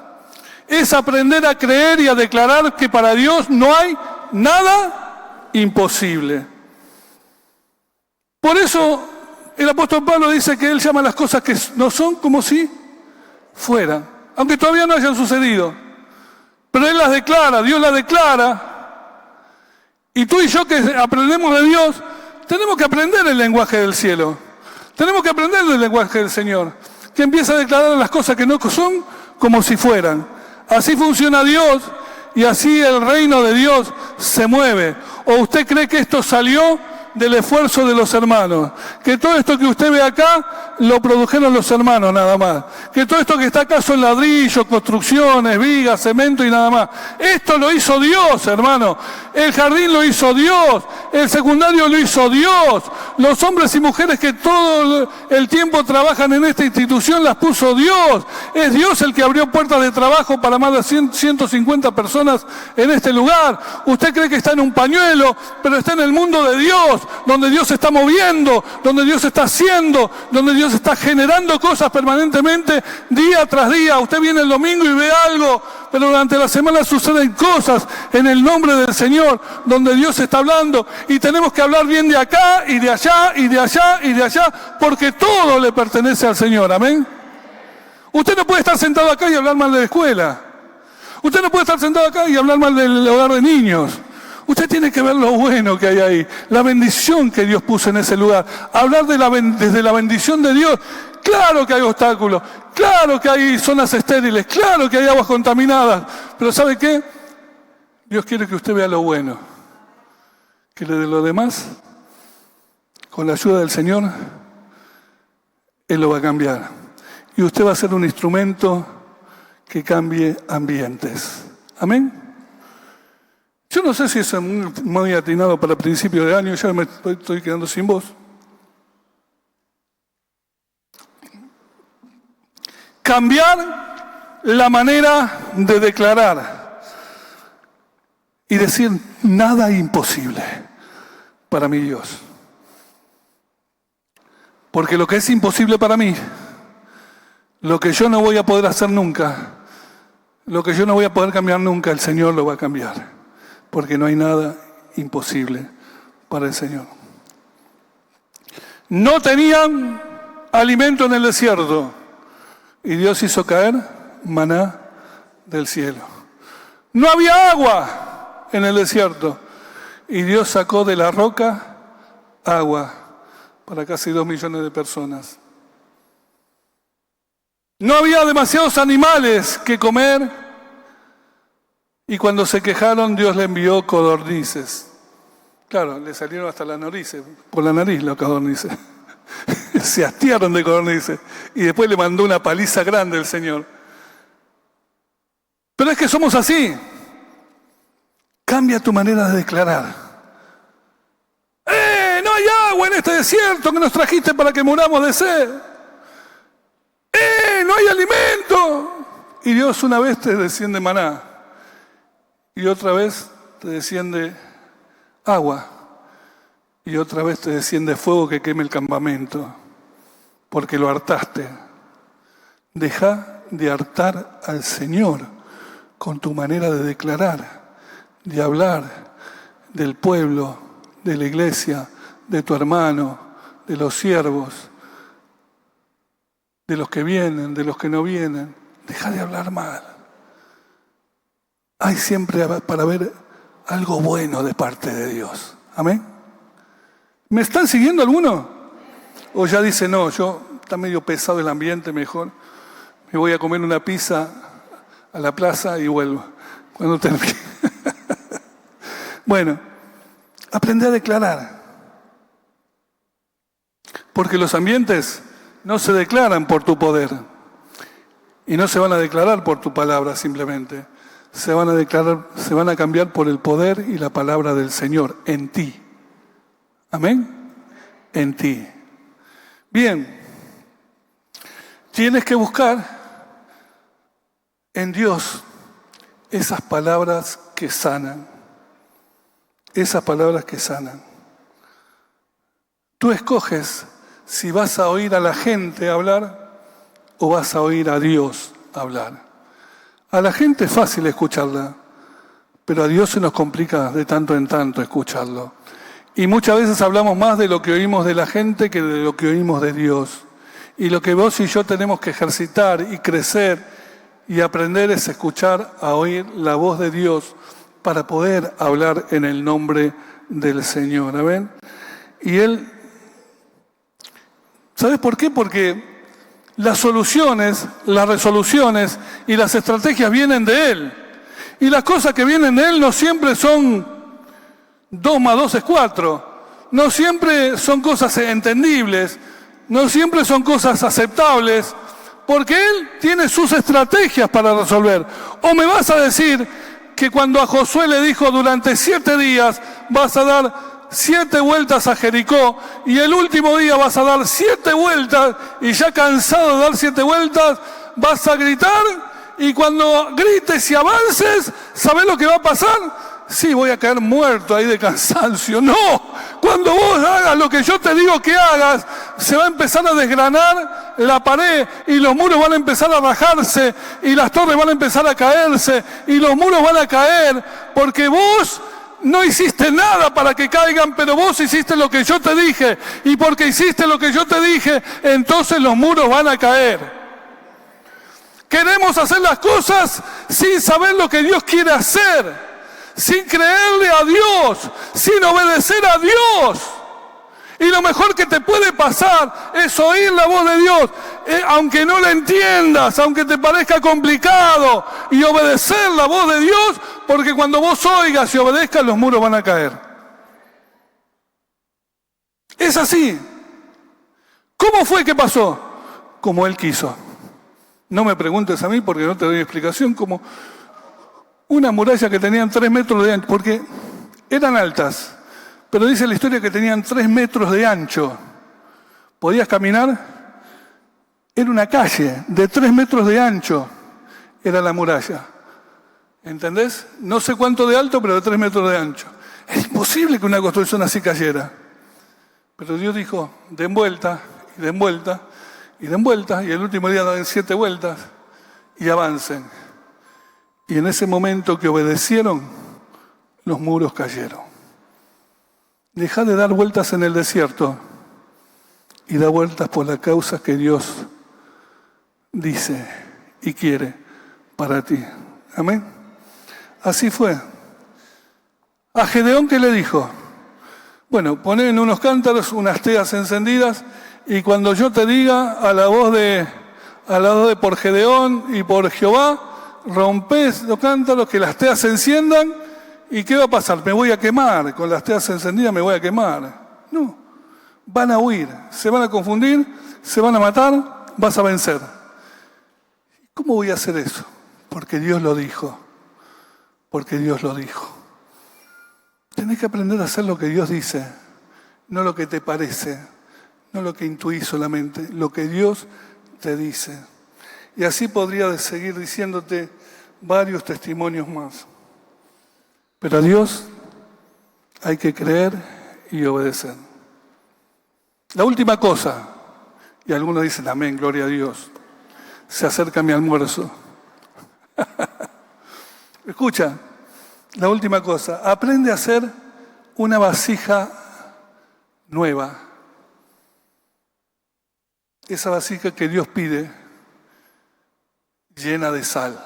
[SPEAKER 1] es aprender a creer y a declarar que para Dios no hay nada imposible. Por eso el apóstol Pablo dice que él llama las cosas que no son como si fueran, aunque todavía no hayan sucedido. Pero él las declara, Dios las declara. Y tú y yo que aprendemos de Dios, tenemos que aprender el lenguaje del cielo. Tenemos que aprender el lenguaje del Señor, que empieza a declarar las cosas que no son como si fueran. Así funciona Dios y así el reino de Dios se mueve. ¿O usted cree que esto salió del esfuerzo de los hermanos? Que todo esto que usted ve acá lo produjeron los hermanos nada más. Que todo esto que está acá son ladrillos, construcciones, vigas, cemento y nada más. Esto lo hizo Dios, hermano. El jardín lo hizo Dios. El secundario lo hizo Dios. Los hombres y mujeres que todo el tiempo trabajan en esta institución las puso Dios. Es Dios el que abrió puertas de trabajo para más de 150 personas en este lugar. Usted cree que está en un pañuelo, pero está en el mundo de Dios, donde Dios se está moviendo, donde Dios está haciendo, donde Dios está generando cosas permanentemente, día tras día. Usted viene el domingo y ve algo, pero durante la semana suceden cosas en el nombre del Señor, donde Dios está hablando, y tenemos que hablar bien de acá, y de allá, y de allá, y de allá, porque todo le pertenece al Señor, amén. Usted no puede estar sentado acá y hablar mal de la escuela. Usted no puede estar sentado acá y hablar mal del hogar de niños. Usted tiene que ver lo bueno que hay ahí, la bendición que Dios puso en ese lugar. Hablar desde la bendición de Dios. Claro que hay obstáculos, claro que hay zonas estériles, claro que hay aguas contaminadas, pero ¿sabe qué? Dios quiere que usted vea lo bueno, que de lo demás, con la ayuda del Señor, Él lo va a cambiar. Y usted va a ser un instrumento que cambie ambientes. Amén. Yo no sé si es muy atinado para principio de año, ya me estoy quedando sin voz. Cambiar la manera de declarar y decir nada imposible para mi Dios. Porque lo que es imposible para mí, lo que yo no voy a poder hacer nunca, lo que yo no voy a poder cambiar nunca, el Señor lo va a cambiar. Porque no hay nada imposible para el Señor. No tenían alimento en el desierto y Dios hizo caer maná del cielo. No había agua en el desierto y Dios sacó de la roca agua para casi 2 millones de personas. No había demasiados animales que comer Y cuando se quejaron, Dios le envió codornices. Claro, le salieron hasta las narices, por la nariz los codornices. Se hastiaron de codornices. Y después le mandó una paliza grande el Señor. Pero es que somos así. Cambia tu manera de declarar. No hay agua en este desierto que nos trajiste para que muramos de sed. No hay alimento. Y Dios una vez te desciende maná. Y otra vez te desciende agua. Y otra vez te desciende fuego que queme el campamento. Porque lo hartaste. Deja de hartar al Señor con tu manera de declarar, de hablar del pueblo, de la iglesia, de tu hermano, de los siervos, de los que vienen, de los que no vienen. Deja de hablar mal. Hay siempre para ver algo bueno de parte de Dios. Amén. ¿Me están siguiendo algunos? O ya dice, no, está medio pesado el ambiente, mejor me voy a comer una pizza a la plaza y vuelvo cuando termine. Bueno, aprende a declarar. Porque los ambientes no se declaran por tu poder. Y no se van a declarar por tu palabra simplemente. Se van a cambiar por el poder y la palabra del Señor en ti. Amén. En ti. Bien. Tienes que buscar en Dios esas palabras que sanan. Esas palabras que sanan. Tú escoges si vas a oír a la gente hablar o vas a oír a Dios hablar. A la gente es fácil escucharla, pero a Dios se nos complica de tanto en tanto escucharlo. Y muchas veces hablamos más de lo que oímos de la gente que de lo que oímos de Dios. Y lo que vos y yo tenemos que ejercitar y crecer y aprender es escuchar a oír la voz de Dios para poder hablar en el nombre del Señor. ¿Amén? Y Él, ¿sabes por qué? Porque las soluciones, las resoluciones y las estrategias vienen de Él. Y las cosas que vienen de Él no siempre son 2 más 2 es 4. No siempre son cosas entendibles. No siempre son cosas aceptables. Porque Él tiene sus estrategias para resolver. ¿O me vas a decir que cuando a Josué le dijo durante 7 días vas a dar 7 vueltas a Jericó y el último día vas a dar 7 vueltas y ya cansado de dar 7 vueltas vas a gritar y cuando grites y avances, ¿sabés lo que va a pasar? Sí, voy a caer muerto ahí de cansancio. No, cuando vos hagas lo que yo te digo que hagas, se va a empezar a desgranar la pared y los muros van a empezar a rajarse y las torres van a empezar a caerse y los muros van a caer porque vos no hiciste nada para que caigan, pero vos hiciste lo que yo te dije. Y porque hiciste lo que yo te dije, entonces los muros van a caer. Queremos hacer las cosas sin saber lo que Dios quiere hacer, sin creerle a Dios, sin obedecer a Dios. Y lo mejor que te puede pasar es oír la voz de Dios, aunque no la entiendas, aunque te parezca complicado, y obedecer la voz de Dios, porque cuando vos oigas y obedezcas, los muros van a caer. Es así. ¿Cómo fue que pasó? Como Él quiso. No me preguntes a mí porque no te doy explicación. Como una muralla que tenían 3 metros de ancho, porque eran altas. Pero dice la historia que tenían 3 metros de ancho. ¿Podías caminar? Era una calle de 3 metros de ancho. Era la muralla. ¿Entendés? No sé cuánto de alto, pero de 3 metros de ancho. Es imposible que una construcción así cayera. Pero Dios dijo, den vuelta, y den vuelta, y den vuelta, y el último día den 7 vueltas, y avancen. Y en ese momento que obedecieron, los muros cayeron. Deja de dar vueltas en el desierto y da vueltas por las causas que Dios dice y quiere para ti. Amén. Así fue. A Gedeón, ¿qué le dijo? Bueno, poné en unos cántaros unas teas encendidas y cuando yo te diga a la voz de por Gedeón y por Jehová, rompés los cántaros, que las teas se enciendan, ¿y qué va a pasar? Me voy a quemar, con las teas encendidas me voy a quemar. No, van a huir, se van a confundir, se van a matar, vas a vencer. ¿Cómo voy a hacer eso? Porque Dios lo dijo, porque Dios lo dijo. Tenés que aprender a hacer lo que Dios dice, no lo que te parece, no lo que intuís solamente, lo que Dios te dice. Y así podría seguir diciéndote varios testimonios más. Pero a Dios hay que creer y obedecer. La última cosa, y algunos dicen amén, gloria a Dios, se acerca mi almuerzo. Escucha, la última cosa, aprende a hacer una vasija nueva. Esa vasija que Dios pide, llena de sal.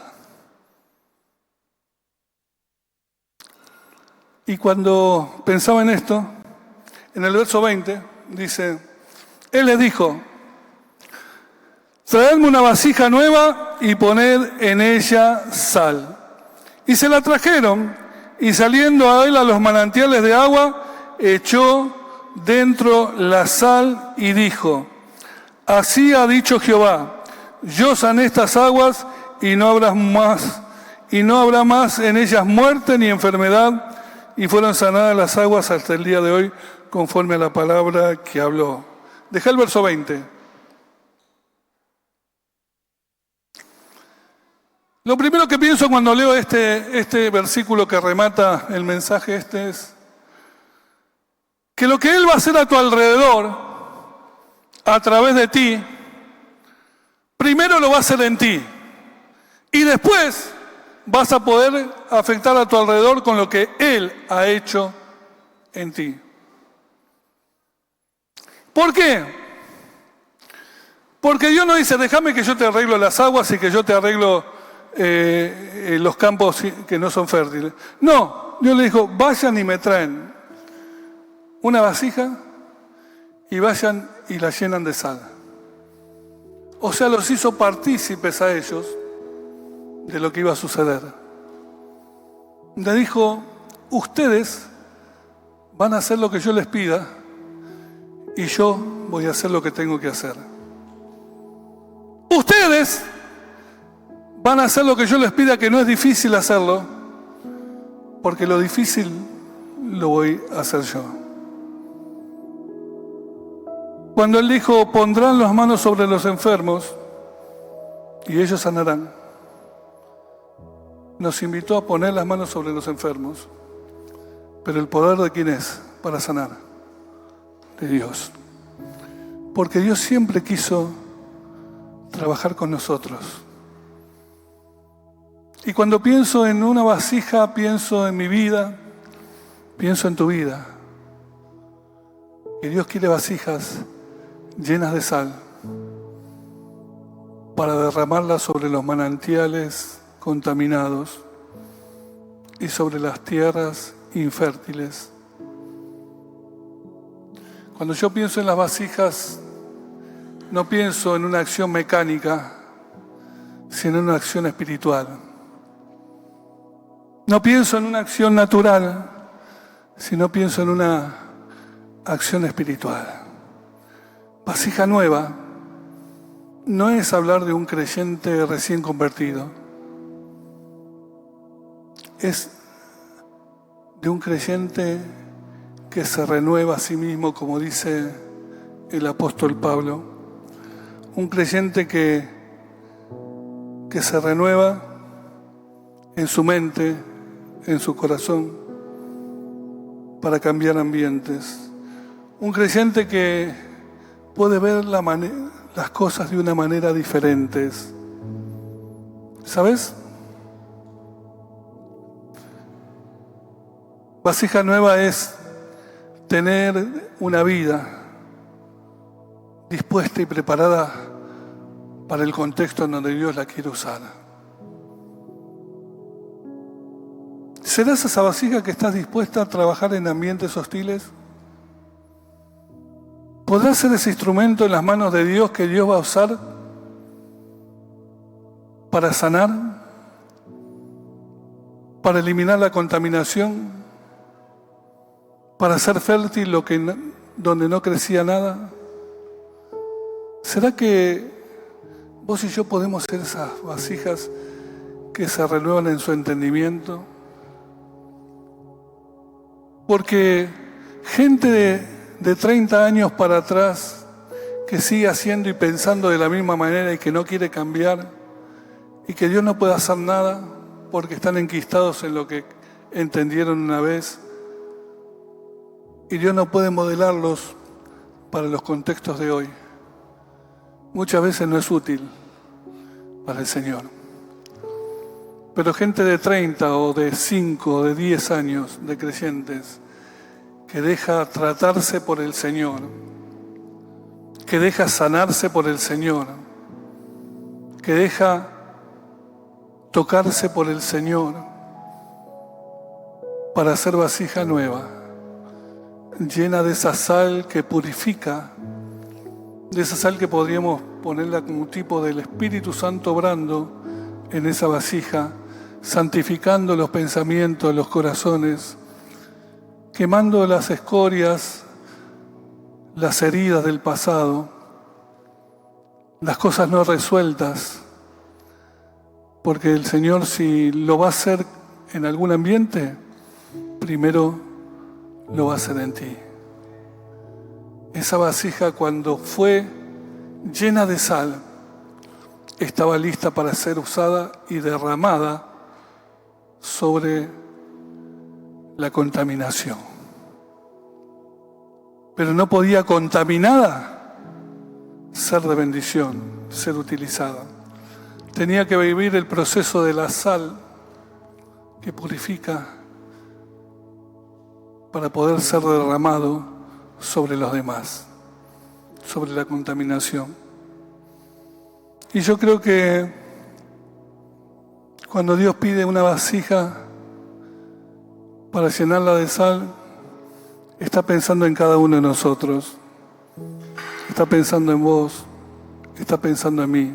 [SPEAKER 1] Y cuando pensaba en esto, en el verso 20, dice, Él les dijo, traedme una vasija nueva y poned en ella sal. Y se la trajeron, y saliendo a él a los manantiales de agua, echó dentro la sal y dijo, así ha dicho Jehová, yo sané estas aguas y no habrá más en ellas muerte ni enfermedad, y fueron sanadas las aguas hasta el día de hoy, conforme a la palabra que habló. Deja el verso 20. Lo primero que pienso cuando leo este versículo que remata el mensaje es que lo que Él va a hacer a tu alrededor, a través de ti, primero lo va a hacer en ti. Y después vas a poder afectar a tu alrededor con lo que Él ha hecho en ti. ¿Por qué? Porque Dios no dice, déjame que yo te arreglo las aguas y que yo te arreglo los campos que no son fértiles. No, Dios le dijo, vayan y me traen una vasija y vayan y la llenan de sal. O sea, los hizo partícipes a ellos de lo que iba a suceder. Le dijo, ustedes van a hacer lo que yo les pida y yo voy a hacer lo que tengo que hacer. Ustedes van a hacer lo que yo les pida, que no es difícil hacerlo, porque lo difícil lo voy a hacer yo. Cuando Él dijo, pondrán las manos sobre los enfermos y ellos sanarán, nos invitó a poner las manos sobre los enfermos. Pero el poder de quién es para sanar, de Dios. Porque Dios siempre quiso trabajar con nosotros. Y cuando pienso en una vasija, pienso en mi vida, pienso en tu vida. Y Dios quiere vasijas llenas de sal para derramarlas sobre los manantiales contaminados y sobre las tierras infértiles. Cuando yo pienso en las vasijas, no pienso en una acción mecánica, sino en una acción espiritual. No pienso en una acción natural, sino pienso en una acción espiritual. Vasija nueva no es hablar de un creyente recién convertido. Es de un creyente que se renueva a sí mismo, como dice el apóstol Pablo. Un creyente que se renueva en su mente, en su corazón, para cambiar ambientes. Un creyente que puede ver las cosas de una manera diferente. ¿Sabes? Vasija nueva es tener una vida dispuesta y preparada para el contexto en donde Dios la quiere usar. ¿Serás esa vasija que estás dispuesta a trabajar en ambientes hostiles? ¿Podrás ser ese instrumento en las manos de Dios que Dios va a usar para sanar para eliminar la contaminación, para hacer fértil donde no crecía nada. ¿Será que vos y yo podemos ser esas vasijas que se renuevan en su entendimiento? Porque gente de 30 años para atrás que sigue haciendo y pensando de la misma manera y que no quiere cambiar y que Dios no puede hacer nada porque están enquistados en lo que entendieron una vez y Dios no puede modelarlos para los contextos de hoy. Muchas veces no es útil para el Señor. Pero gente de 30 o de 5 o de 10 años de creyentes que deja tratarse por el Señor, que deja sanarse por el Señor, que deja tocarse por el Señor para hacer vasija nueva, llena de esa sal que purifica, de esa sal que podríamos ponerla como un tipo del Espíritu Santo obrando en esa vasija, santificando los pensamientos, los corazones, quemando las escorias, las heridas del pasado, las cosas no resueltas, porque el Señor, si lo va a hacer en algún ambiente, primero lo va a hacer en ti. Esa vasija, cuando fue llena de sal, estaba lista para ser usada y derramada sobre la contaminación. Pero no podía contaminada ser de bendición, ser utilizada. Tenía que vivir el proceso de la sal que purifica para poder ser derramado sobre los demás, sobre la contaminación. Y yo creo que cuando Dios pide una vasija para llenarla de sal, está pensando en cada uno de nosotros, está pensando en vos, está pensando en mí,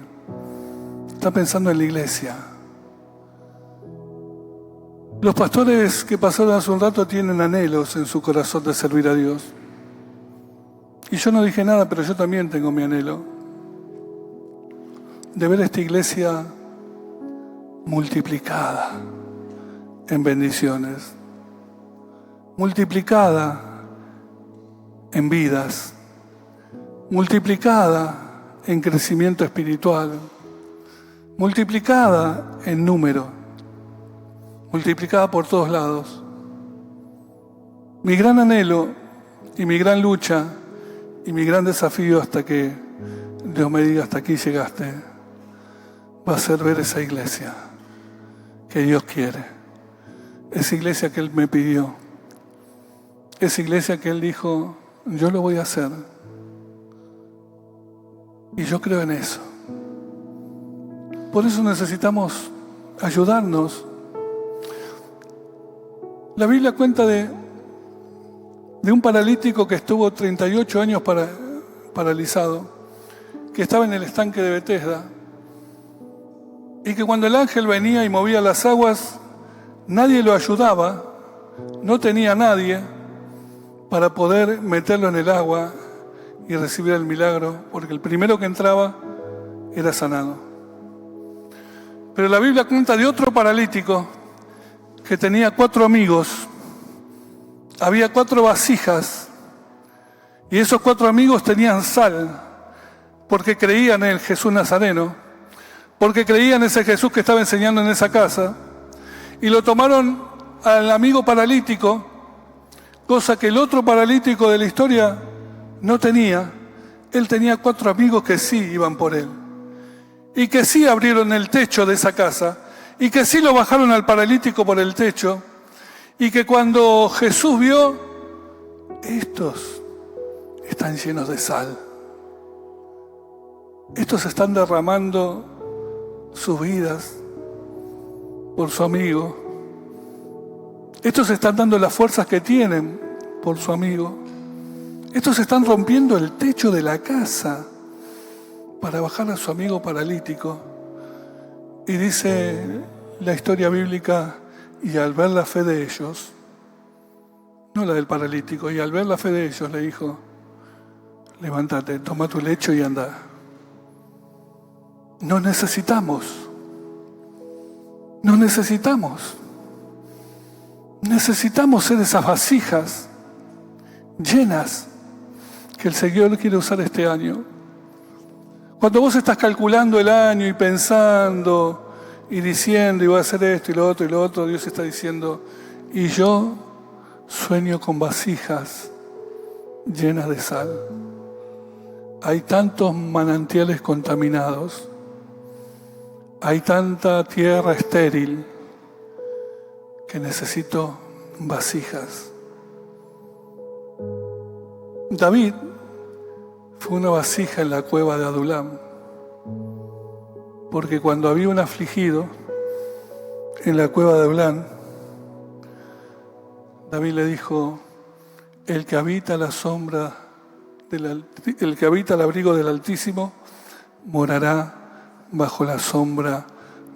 [SPEAKER 1] está pensando en la iglesia. Los pastores que pasaron hace un rato tienen anhelos en su corazón de servir a Dios. Y yo no dije nada, pero yo también tengo mi anhelo de ver esta iglesia multiplicada en bendiciones, multiplicada en vidas, multiplicada en crecimiento espiritual, multiplicada en número, multiplicada por todos lados. Mi gran anhelo y mi gran lucha y mi gran desafío hasta que Dios me diga hasta aquí llegaste, va a ser ver esa iglesia que Dios quiere, esa iglesia que Él me pidió, esa iglesia que Él dijo, yo lo voy a hacer. Y yo creo en eso. Por eso necesitamos ayudarnos. La Biblia cuenta de un paralítico que estuvo 38 años paralizado, que estaba en el estanque de Betesda, y que cuando el ángel venía y movía las aguas, nadie lo ayudaba, no tenía nadie para poder meterlo en el agua y recibir el milagro, porque el primero que entraba era sanado. Pero la Biblia cuenta de otro paralítico que tenía 4 amigos. Había 4 vasijas y esos 4 amigos tenían sal porque creían en el Jesús Nazareno, porque creían en ese Jesús que estaba enseñando en esa casa, y lo tomaron al amigo paralítico, cosa que el otro paralítico de la historia no tenía. Él tenía 4 amigos que sí iban por él y que sí abrieron el techo de esa casa y que sí lo bajaron al paralítico por el techo. Y que cuando Jesús vio, estos están llenos de sal. Estos están derramando sus vidas por su amigo. Estos están dando las fuerzas que tienen por su amigo. Estos están rompiendo el techo de la casa para bajar a su amigo paralítico. Y dice la historia bíblica Y al ver la fe de ellos, no la del paralítico, y al ver la fe de ellos le dijo, levántate, toma tu lecho y anda. No necesitamos. Necesitamos ser esas vasijas llenas que el Señor quiere usar este año. Cuando vos estás calculando el año y pensando y diciendo, y voy a hacer esto y lo otro, Dios está diciendo, y yo sueño con vasijas llenas de sal. Hay tantos manantiales contaminados, hay tanta tierra estéril que necesito vasijas. David fue una vasija en la cueva de Adulam, porque cuando había un afligido en la cueva de Adulam, David le dijo, el que habita la sombra, el que habita el abrigo del Altísimo, morará bajo la sombra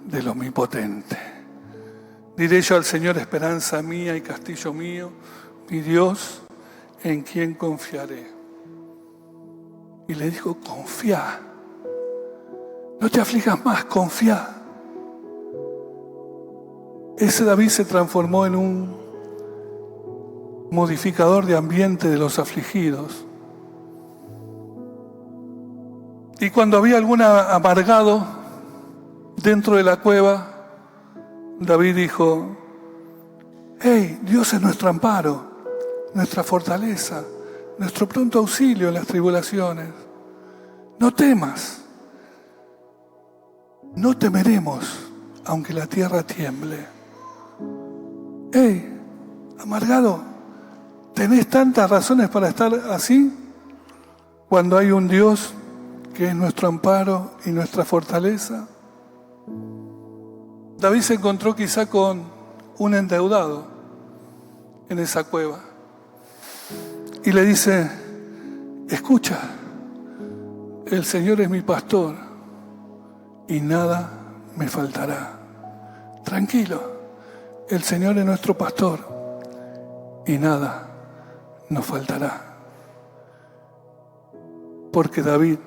[SPEAKER 1] del Omnipotente. Diré yo al Señor, esperanza mía y castillo mío, mi Dios, en quien confiaré. Y le dijo, confía, no te aflijas más, confía. Ese David se transformó en un modificador de ambiente de los afligidos. Y cuando había algún amargado dentro de la cueva, David dijo, hey, Dios es nuestro amparo, nuestra fortaleza, nuestro pronto auxilio en las tribulaciones. No temas, no temeremos, aunque la tierra tiemble. Hey, amargado, ¿tenés tantas razones para estar así? Cuando hay un Dios que es nuestro amparo y nuestra fortaleza. David se encontró quizá con un endeudado en esa cueva y le dice, escucha, el Señor es mi pastor y nada me faltará. Tranquilo, el Señor es nuestro pastor y nada nos faltará. Porque David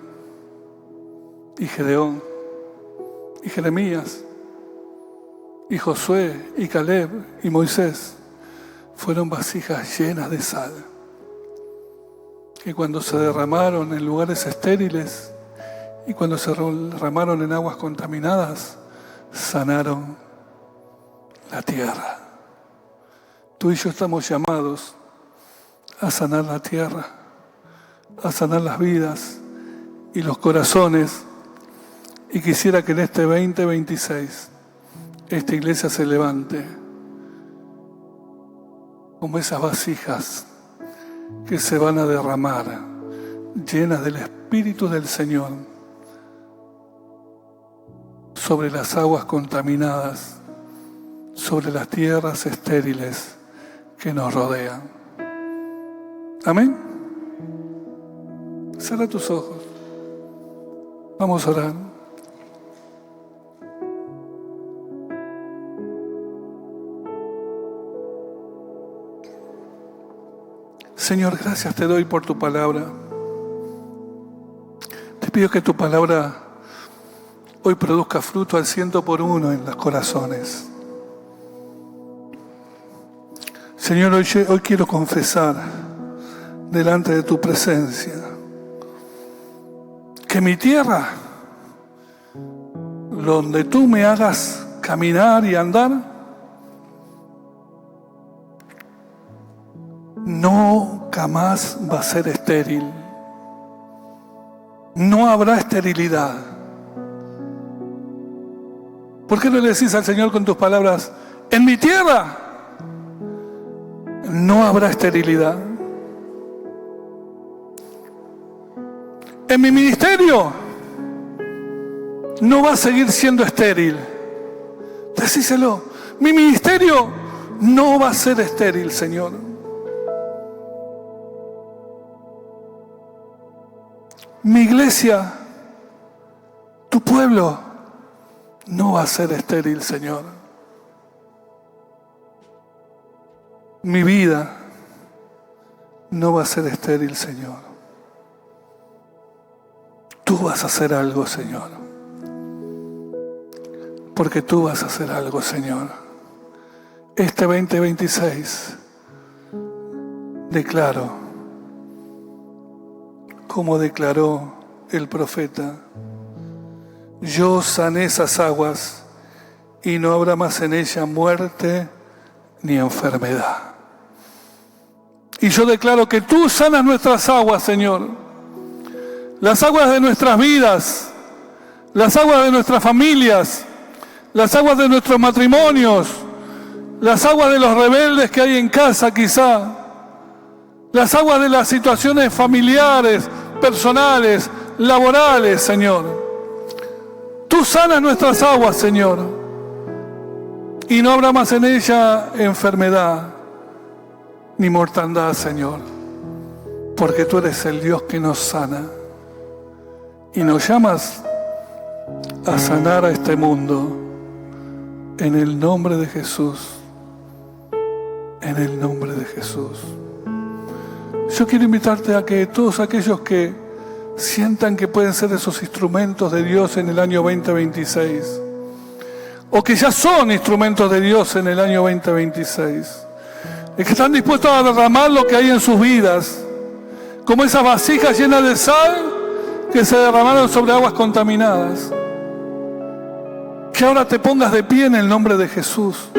[SPEAKER 1] y Gedeón y Jeremías y Josué y Caleb y Moisés fueron vasijas llenas de sal, que cuando se derramaron en lugares estériles y cuando se derramaron en aguas contaminadas, sanaron la tierra. Tú y yo estamos llamados a sanar la tierra, a sanar las vidas y los corazones. Y quisiera que en este 2026 esta iglesia se levante como esas vasijas que se van a derramar, llenas del Espíritu del Señor, sobre las aguas contaminadas, sobre las tierras estériles que nos rodean. Amén. Cierra tus ojos. Vamos a orar. Señor, gracias te doy por tu palabra. Te pido que tu palabra hoy produzca fruto al 100% en los corazones. Señor, hoy quiero confesar delante de tu presencia que mi tierra, donde tú me hagas caminar y andar, nunca más va a ser estéril. No habrá esterilidad. ¿Por qué no le decís al Señor con tus palabras, en mi tierra no habrá esterilidad? En mi ministerio no va a seguir siendo estéril. Decíselo, mi ministerio no va a ser estéril, Señor. Mi iglesia, tu pueblo, no va a ser estéril, Señor. Mi vida no va a ser estéril, Señor. Tú vas a hacer algo, Señor. Porque tú vas a hacer algo, Señor. Este 2026 declaro, como declaró el profeta, yo sané esas aguas y no habrá más en ella muerte ni enfermedad. Y yo declaro que tú sanas nuestras aguas, Señor. Las aguas de nuestras vidas, las aguas de nuestras familias, las aguas de nuestros matrimonios, las aguas de los rebeldes que hay en casa quizá, las aguas de las situaciones familiares, personales, laborales, Señor. Tú sanas nuestras aguas, Señor, y no habrá más en ella enfermedad ni mortandad, Señor, porque tú eres el Dios que nos sana y nos llamas a sanar a este mundo en el nombre de Jesús, en el nombre de Jesús. Yo quiero invitarte a que todos aquellos que sientan que pueden ser esos instrumentos de Dios en el año 2026, o que ya son instrumentos de Dios en el año 2026, es que están dispuestos a derramar lo que hay en sus vidas, como esas vasijas llenas de sal que se derramaron sobre aguas contaminadas. Que ahora te pongas de pie en el nombre de Jesús.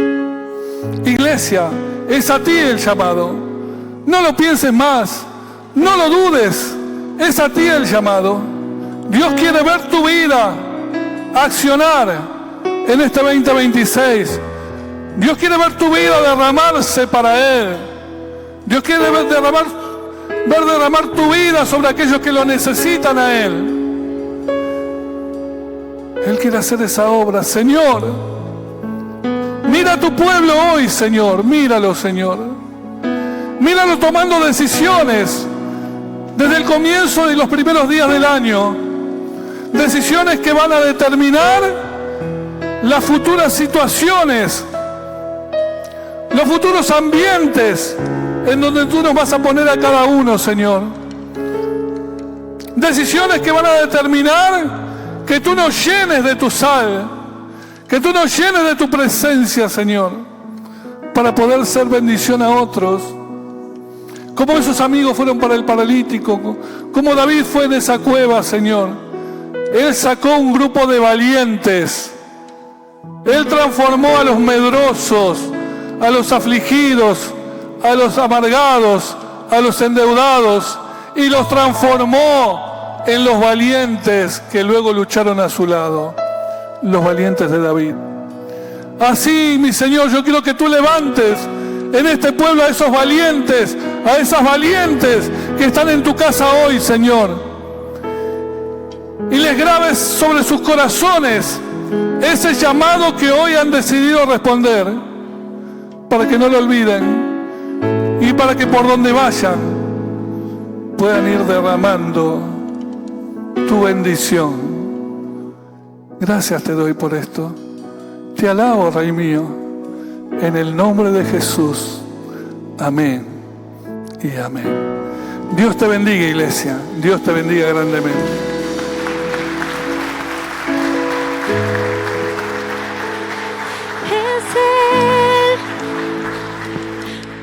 [SPEAKER 1] Iglesia, es a ti el llamado. No lo pienses más, no lo dudes, es a ti el llamado. Dios quiere ver tu vida accionar en este 2026. Dios quiere ver tu vida derramarse para Él. Dios quiere ver derramar tu vida sobre aquellos que lo necesitan a Él. Él quiere hacer esa obra. Señor, mira a tu pueblo hoy, Señor. Míralo, Señor. Míralo tomando decisiones desde el comienzo de los primeros días del año. Decisiones que van a determinar las futuras situaciones, los futuros ambientes en donde tú nos vas a poner a cada uno, Señor. Decisiones que van a determinar que tú nos llenes de tu sal, que tú nos llenes de tu presencia, Señor, para poder ser bendición a otros. Como esos amigos fueron para el paralítico, como David fue en esa cueva, Señor. Él sacó un grupo de valientes. Él transformó a los medrosos, a los afligidos, a los amargados, a los endeudados, y los transformó en los valientes que luego lucharon a su lado, los valientes de David. Así, mi Señor, yo quiero que tú levantes en este pueblo a esos valientes, a esas valientes que están en tu casa hoy, Señor, y les grabes sobre sus corazones ese llamado que hoy han decidido responder, para que no lo olviden y para que por donde vayan puedan ir derramando tu bendición. Gracias te doy por esto. Te alabo, Rey mío, en el nombre de Jesús. Amén y amén. Dios te bendiga, iglesia. Dios te bendiga grandemente.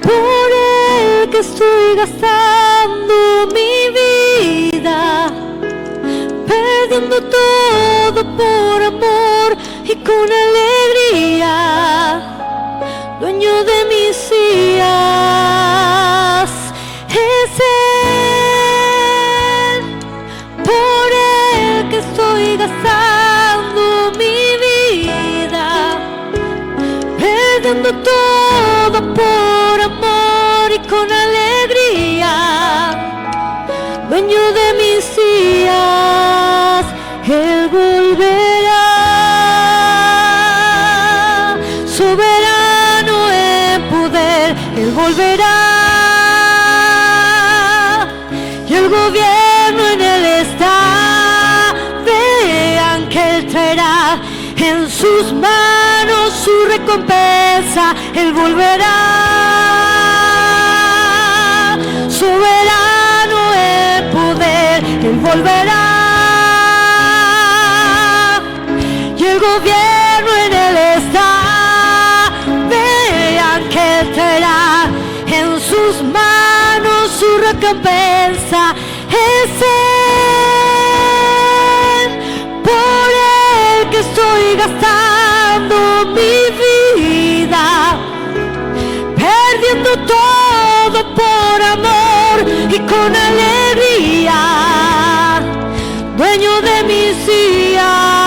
[SPEAKER 2] Por Él que estoy gastando mi vida, perdiendo todo por amor y con alegría, dueño de mis días. Es Él, por Él que estoy gastando mi vida, perdiendo todo por amor y con alegría, dueño de mis días. Él volverá, soberano en poder. Él volverá y el gobierno en Él está. Vean que Él traerá en sus manos su recompensa. Él volverá recompensa es Él, por Él que estoy gastando mi vida, perdiendo todo por amor y con alegría, dueño de mis días.